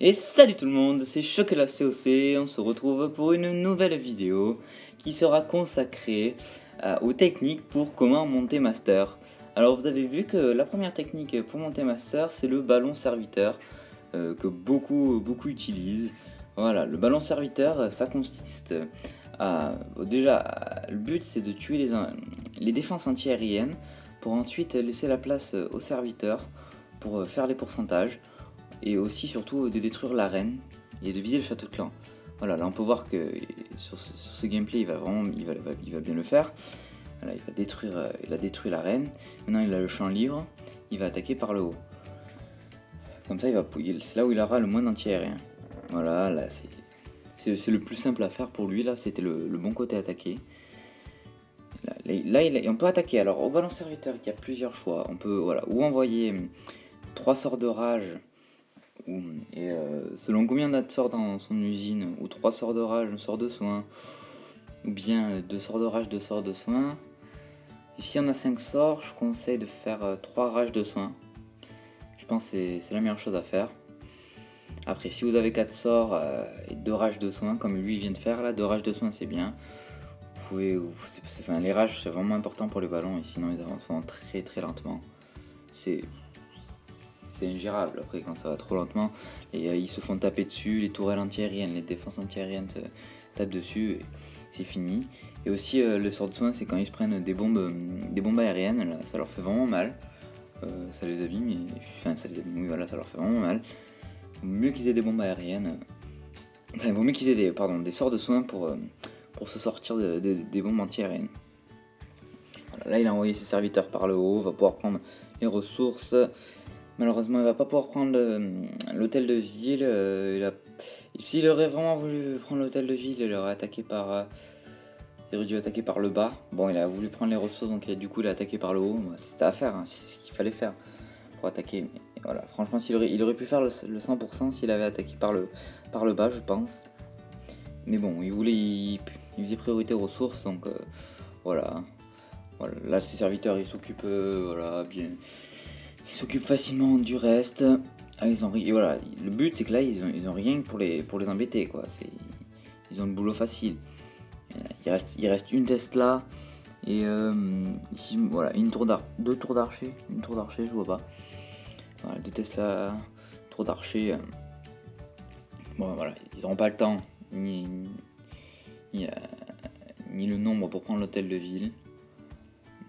Et salut tout le monde, c'est Chocolat COC, on se retrouve pour une nouvelle vidéo qui sera consacrée aux techniques pour comment monter master. Alors vous avez vu que la première technique pour monter master, c'est le ballon serviteur que beaucoup utilisent. Voilà, le ballon serviteur, ça consiste à... Déjà, le but c'est de tuer les défenses antiaériennes pour ensuite laisser la place aux serviteurs pour faire les pourcentages. Et aussi surtout de détruire l'arène et de viser le château de clan. Voilà, là on peut voir que sur ce gameplay il va bien le faire. Voilà, il a détruit l'arène. Maintenant il a le champ libre, il va attaquer par le haut. Comme ça c'est là où il aura le moins d'anti-aérien. Voilà, là c'est le plus simple à faire pour lui, là c'était le bon côté attaqué. Là on peut attaquer, alors au ballon serviteur il y a plusieurs choix. On peut ou envoyer 3 sorts de rage. Et selon combien de sorts dans son usine, ou 3 sorts de rage, 1 sort de soin, ou bien 2 sorts de rage, 2 sorts de soin. Et si on a 5 sorts, je conseille de faire 3 rages de soin. Je pense que c'est la meilleure chose à faire. Après, si vous avez 4 sorts et 2 rages de soin, comme lui vient de faire, là, 2 rages de soin c'est bien. Vous pouvez, les rages c'est vraiment important pour les ballons, et sinon ils avancent très lentement. C'est ingérable après quand ça va trop lentement, et ils se font taper dessus, les tourelles antiaériennes, les défenses antiaériennes se tapent dessus et c'est fini. Et aussi le sort de soin, c'est quand ils se prennent des bombes aériennes, là, ça leur fait vraiment mal, ça les abîme, oui voilà, ça leur fait vraiment mal. Il vaut mieux qu'ils aient des bombes aériennes, enfin il vaut mieux qu'ils aient des sorts de soin pour se sortir des bombes antiaériennes. Voilà, là il a envoyé ses serviteurs par le haut, va pouvoir prendre les ressources. Malheureusement, il va pas pouvoir prendre l'hôtel de ville. S'il aurait vraiment voulu prendre l'hôtel de ville, il aurait dû attaquer par le bas. Bon, il a voulu prendre les ressources, donc du coup, il a attaqué par le haut. C'était à faire, hein, c'est ce qu'il fallait faire pour attaquer. Mais voilà, franchement, il aurait pu faire le 100% s'il avait attaqué par le bas, je pense. Mais bon, il faisait priorité aux ressources, donc voilà. Là, ses serviteurs, ils s'occupent bien. Ils s'occupent facilement du reste. Voilà, le but c'est que là ils ont rien pour les embêter quoi. Ils ont le boulot facile. Il reste une Tesla et ici voilà deux tours d'archer, je vois pas. Voilà, 2 Tesla, tour d'archer. Bon voilà, ils n'auront pas le temps ni le nombre pour prendre l'hôtel de ville,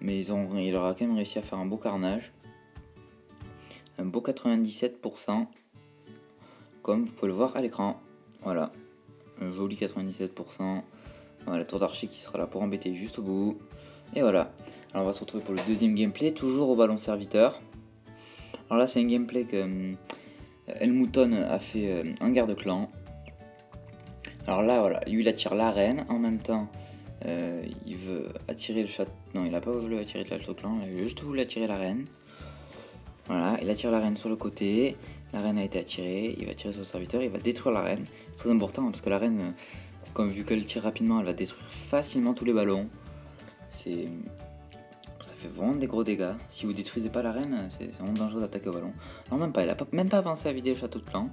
mais il aura quand même réussi à faire un beau carnage. Un beau 97%, comme vous pouvez le voir à l'écran. Voilà, un joli 97%. Voilà, la tour d'archer qui sera là pour embêter juste au bout. Et voilà, alors on va se retrouver pour le deuxième gameplay, toujours au ballon serviteur. Alors là c'est un gameplay que Helmutton a fait en guerre de clan. Alors là voilà, lui il attire l'arène, en même temps il veut attirer le château. Non, il a pas voulu attirer le château de clan, il a juste voulu attirer l'arène. Voilà, il attire l'arène sur le côté, l'arène a été attirée, il va tirer sur le serviteur, il va détruire l'arène. C'est très important parce que l'arène, comme vu qu'elle tire rapidement, elle va détruire facilement tous les ballons. Ça fait vraiment des gros dégâts. Si vous détruisez pas l'arène, c'est vraiment dangereux d'attaquer au ballon. Alors même pas, il a même pas avancé à vider le château de clan.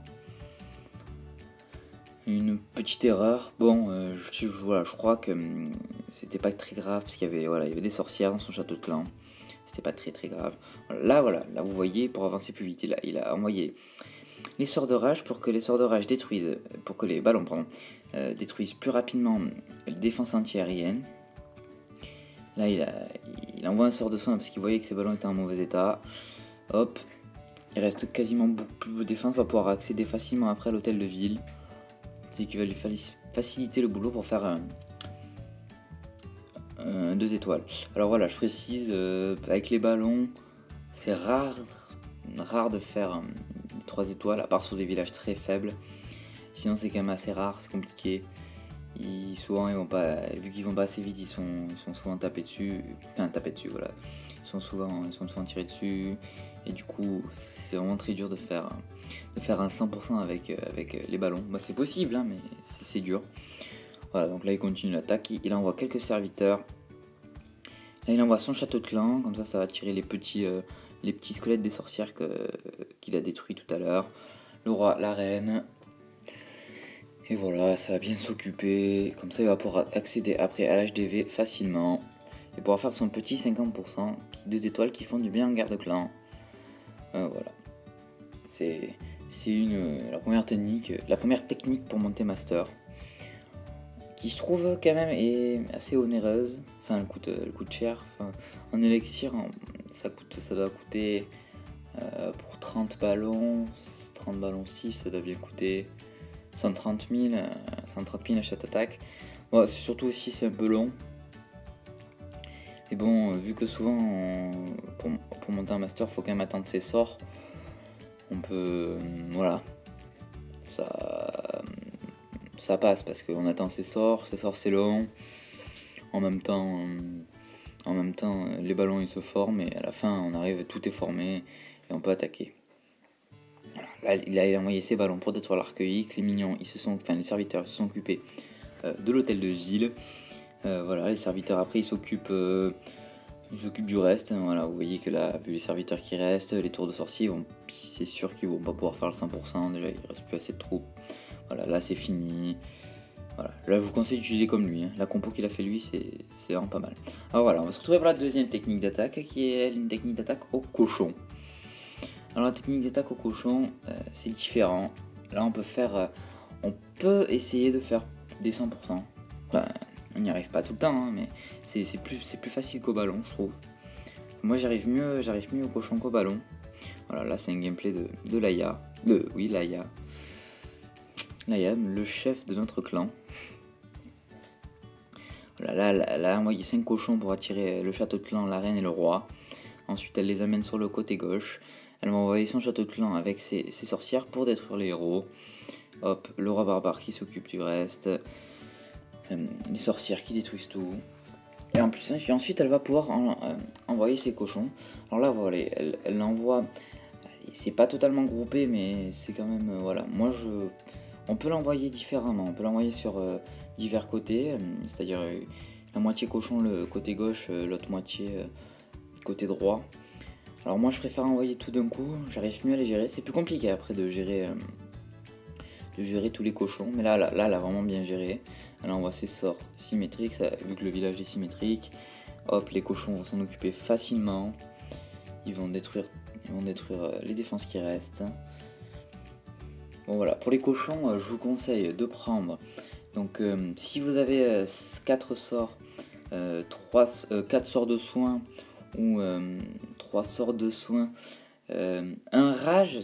Une petite erreur. Bon, je crois que c'était pas très grave parce qu'il y avait des sorcières dans son château de clan. C'était pas très grave. Là vous voyez, pour avancer plus vite, il a envoyé les sorts de rage pour que les sorts de rage détruisent, pour que les ballons détruisent plus rapidement les défenses antiaériennes. Là il envoie un sort de soin parce qu'il voyait que ces ballons étaient en mauvais état. Hop, il reste quasiment beaucoup plus de défense, va pouvoir accéder facilement après à l'hôtel de ville. C'est qu'il va lui faciliter le boulot pour faire 2 étoiles. Alors voilà, je précise, avec les ballons, c'est rare de faire 3 étoiles, à part sur des villages très faibles. Sinon c'est quand même assez rare, c'est compliqué. Souvent ils vont pas, vu qu'ils vont pas assez vite, ils sont souvent tapés dessus. Voilà. Ils sont souvent tirés dessus. Et du coup c'est vraiment très dur de faire un 100% avec les ballons. Bah, c'est possible hein, mais c'est dur. Voilà, donc là il continue l'attaque, il envoie quelques serviteurs. Là il envoie son château de clan, comme ça va attirer les petits squelettes des sorcières qu'il a détruits tout à l'heure. Le roi, la reine, Et voilà, ça va bien s'occuper, comme ça il va pouvoir accéder après à l'HDV facilement et pouvoir faire son petit 50% 2 étoiles qui font du bien en garde-clan. Voilà, c'est la première technique pour monter master, qui je trouve quand même est assez onéreuse. Enfin, elle coûte cher. Enfin, en élixir, ça doit coûter pour 30 ballons 6, ça doit bien coûter 130 000 à chaque attaque. Bon, surtout aussi c'est un peu long. Et bon, vu que souvent pour monter un master, faut quand même attendre ses sorts. On peut, voilà, ça passe parce qu'on attend ses sorts c'est long. En même temps, les ballons ils se forment et à la fin on arrive, tout est formé et on peut attaquer. Voilà. Là, il a envoyé ses ballons pour détruire l'arc X. Les minions, les serviteurs se sont occupés de l'hôtel de Gilles. Voilà, les serviteurs après ils s'occupent du reste. Voilà, vous voyez que là, vu les serviteurs qui restent, les tours de sorciers, c'est sûr qu'ils vont pas pouvoir faire le 100%. Déjà, il reste plus assez de troupes. Voilà, là c'est fini. Voilà, là je vous conseille d'utiliser comme lui, hein. La compo qu'il a fait lui, c'est vraiment pas mal. Alors voilà, on va se retrouver pour la deuxième technique d'attaque, qui est une technique d'attaque au cochon. Alors la technique d'attaque au cochon, c'est différent. Là on peut essayer de faire des 100%. Enfin, on n'y arrive pas tout le temps, hein, mais c'est plus facile qu'au ballon, je trouve. Moi j'arrive mieux au cochon qu'au ballon. Voilà, là c'est un gameplay de Laia. Laia. Laia, le chef de notre clan. Voilà, là, elle a envoyé 5 cochons pour attirer le château de clan, la reine et le roi. Ensuite elle les amène sur le côté gauche. Elle m'a envoyé son château de clan avec ses sorcières pour détruire les héros. Hop, le roi barbare qui s'occupe du reste. Les sorcières qui détruisent tout. Et en plus, ensuite elle va pouvoir envoyer ses cochons. Alors là, voilà, elle l'envoie. C'est pas totalement groupé, mais c'est quand même. Voilà, on peut l'envoyer différemment. On peut l'envoyer sur divers côtés, c'est-à-dire la moitié cochon le côté gauche, l'autre moitié côté droit. Alors moi je préfère envoyer tout d'un coup, j'arrive mieux à les gérer. C'est plus compliqué après de gérer tous les cochons, mais là elle a vraiment bien géré. Elle envoie ses sorts symétriques, vu que le village est symétrique. Hop, les cochons vont s'en occuper facilement. Ils vont détruire les défenses qui restent. Bon voilà, pour les cochons, je vous conseille de prendre. Donc si vous avez 4 sorts, 4 sorts de soins ou 3 sorts de soins, un rage,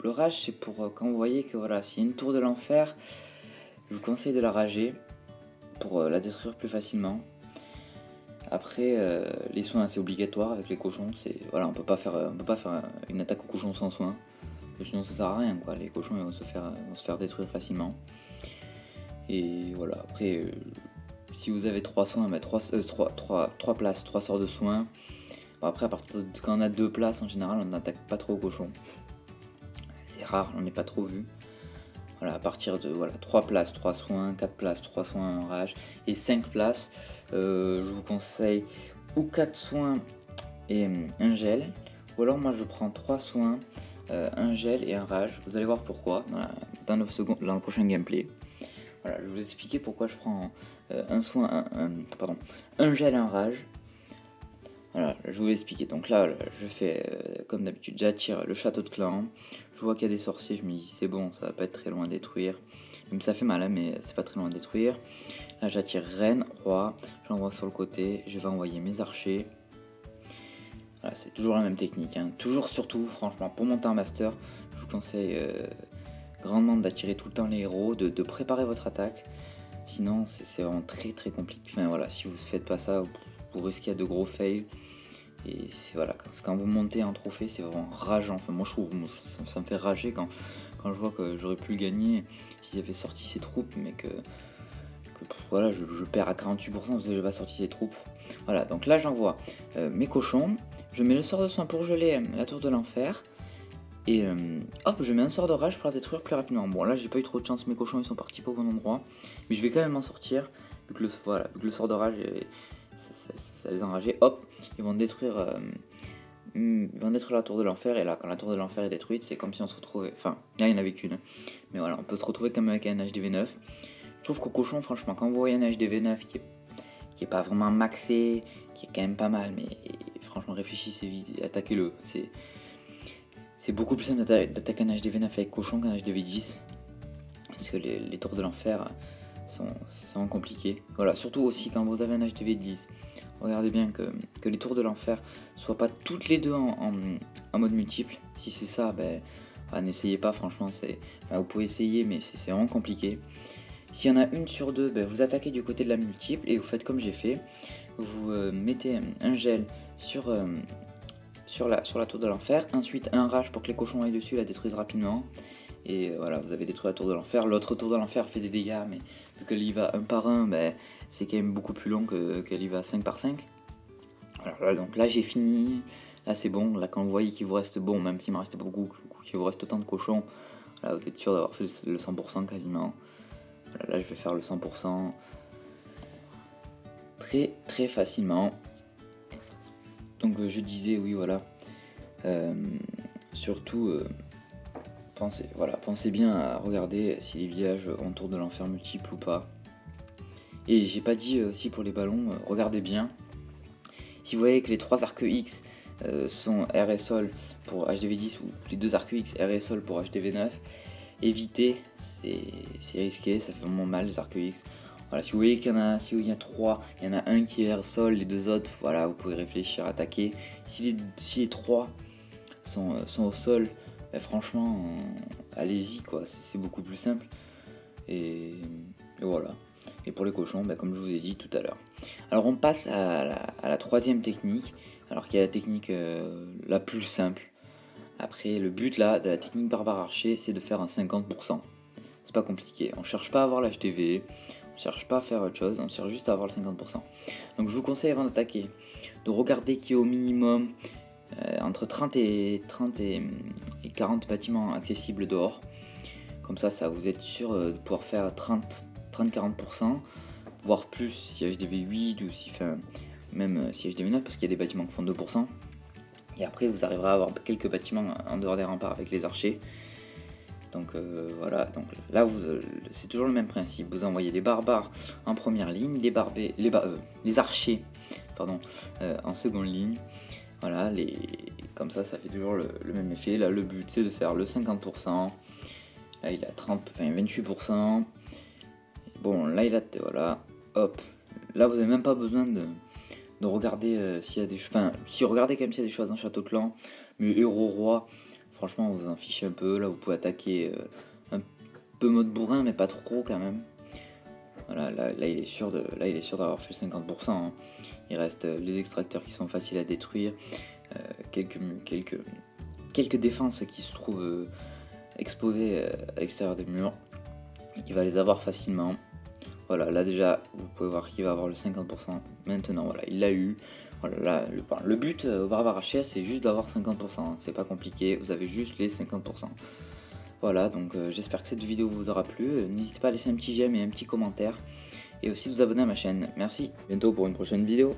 le rage c'est pour quand vous voyez que voilà, s'il y a une tour de l'enfer, je vous conseille de la rager pour la détruire plus facilement. Après les soins c'est obligatoire avec les cochons, voilà, on peut pas faire une attaque aux cochons sans soins, sinon ça sert à rien quoi, les cochons ils vont se faire détruire facilement. Et voilà, après si vous avez 3 soins, 3 places, 3 sorts de soins. Bon, après, à partir de quand on a 2 places, en général, on n'attaque pas trop au cochon. C'est rare, on n'est pas trop vu. Voilà, à partir de 3 places, 3 soins, 4 places, 3 soins, un rage, et 5 places, je vous conseille ou 4 soins et un gel, ou alors moi je prends 3 soins, un gel et un rage. Vous allez voir pourquoi dans le prochain gameplay. Voilà, je vais vous expliquer pourquoi je prends un gel et un rage. Voilà, je vais vous l'expliquer. Donc là, je fais comme d'habitude, j'attire le château de clan. Je vois qu'il y a des sorciers, je me dis c'est bon, ça va pas être très loin à détruire. Même ça fait mal, hein, mais c'est pas très loin à détruire. Là, j'attire reine, roi, j'envoie sur le côté, je vais envoyer mes archers. Voilà, c'est toujours la même technique, hein. Toujours, surtout, franchement, pour monter un master, je vous conseille grandement d'attirer tout le temps les héros, de préparer votre attaque. Sinon, c'est vraiment très très compliqué. Enfin voilà, si vous ne faites pas ça, vous risquez de gros fails. Et voilà, quand vous montez un trophée, c'est vraiment rageant. Enfin, moi je trouve, ça me fait rager quand je vois que j'aurais pu le gagner si j'avais sorti ses troupes, mais que voilà, je perds à 48% parce que j'ai pas sorti ses troupes. Voilà, donc là j'envoie mes cochons, je mets le sort de soin pour geler la tour de l'enfer. Et hop, je mets un sort de rage pour la détruire plus rapidement. Bon, là j'ai pas eu trop de chance, mes cochons ils sont partis pas au bon endroit. Mais je vais quand même m'en sortir, vu que le sort de rage, ça les a enragés. Hop, ils vont détruire la tour de l'enfer. Et là, quand la tour de l'enfer est détruite, c'est comme si on se retrouvait. Enfin, là il n'y en avait qu'une. Mais voilà, on peut se retrouver quand même avec un HDV9. Je trouve qu'au cochon, franchement, quand vous voyez un HDV9 qui est pas vraiment maxé, qui est quand même pas mal, mais franchement, réfléchissez vite et attaquez-le. C'est beaucoup plus simple d'attaquer un HDV9 avec cochon qu'un HDV10. Parce que les tours de l'enfer sont compliqués. Voilà, surtout aussi quand vous avez un HDV10. Regardez bien que les tours de l'enfer soient pas toutes les deux en mode multiple. Si c'est ça, ben, n'essayez pas, franchement. Vous pouvez essayer, mais c'est vraiment compliqué. S'il y en a une sur deux, ben, vous attaquez du côté de la multiple et vous faites comme j'ai fait. Vous mettez un gel sur la tour de l'enfer. Ensuite, un rage pour que les cochons aillent dessus, la détruisent rapidement. Et voilà, vous avez détruit la tour de l'enfer. L'autre tour de l'enfer fait des dégâts, mais vu qu'elle y va un par un, ben, c'est quand même beaucoup plus long qu'elle y va 5 par 5. Alors donc là j'ai fini. Là c'est bon. Là quand vous voyez qu'il vous reste, bon, même s'il m'en restait pas beaucoup, qu'il vous reste autant de cochons, là vous êtes sûr d'avoir fait le 100% quasiment. Voilà, là je vais faire le 100% très facilement. Donc je disais, oui, voilà. Surtout... pensez bien à regarder si les villages ont tour de l'enfer multiple ou pas. Et j'ai pas dit aussi pour les ballons, regardez bien. Si vous voyez que les 3 arcs X sont R et Sol pour HDV10 ou les 2 arcs X R et Sol pour HDV9, évitez, c'est risqué, ça fait vraiment mal les arcs X. Voilà, si vous voyez qu'il y en a, il y a 3, il y en a un qui est R Sol, les 2 autres, voilà, vous pouvez réfléchir, attaquer. Si les 3 sont au sol, ben franchement, allez-y quoi, c'est beaucoup plus simple. Et voilà. Et pour les cochons, ben comme je vous ai dit tout à l'heure. Alors on passe à la troisième technique, alors qui est la technique la plus simple. Après, le but là de la technique barbare archer, c'est de faire un 50%. C'est pas compliqué, on cherche pas à avoir l'HDV, on cherche pas à faire autre chose, on cherche juste à avoir le 50%. Donc je vous conseille avant d'attaquer, de regarder qu'il y a au minimum entre 30 et 40 bâtiments accessibles dehors. Comme ça vous êtes sûr de pouvoir faire 30-40%, voire plus si HDV 8 ou si, même si HDV 9, parce qu'il y a des bâtiments qui font 2%. Et après vous arriverez à avoir quelques bâtiments en dehors des remparts avec les archers. Donc voilà, donc là c'est toujours le même principe, vous envoyez les barbares en première ligne, les archers pardon, en seconde ligne. Voilà, comme ça fait toujours le même effet. Là le but c'est de faire le 50%. Là il a 28%. Bon là il a, voilà, hop. Là vous n'avez même pas besoin de regarder s'il y a des choses. Enfin, si regardez quand même s'il y a des choses dans Château Clan. Mais héros roi, franchement vous en fichez un peu. Là vous pouvez attaquer un peu mode bourrin, mais pas trop quand même. Voilà, là il est sûr d'avoir fait le 50%. Hein. Il reste les extracteurs qui sont faciles à détruire, quelques défenses qui se trouvent exposées à l'extérieur des murs. Il va les avoir facilement. Voilà, là déjà vous pouvez voir qu'il va avoir le 50%. Maintenant voilà, il l'a eu. Voilà, là, le but au barbare archer, c'est juste d'avoir 50%. Hein. C'est pas compliqué, vous avez juste les 50%. Voilà, donc j'espère que cette vidéo vous aura plu. N'hésitez pas à laisser un petit j'aime et un petit commentaire. Et aussi de vous abonner à ma chaîne. Merci, bientôt pour une prochaine vidéo.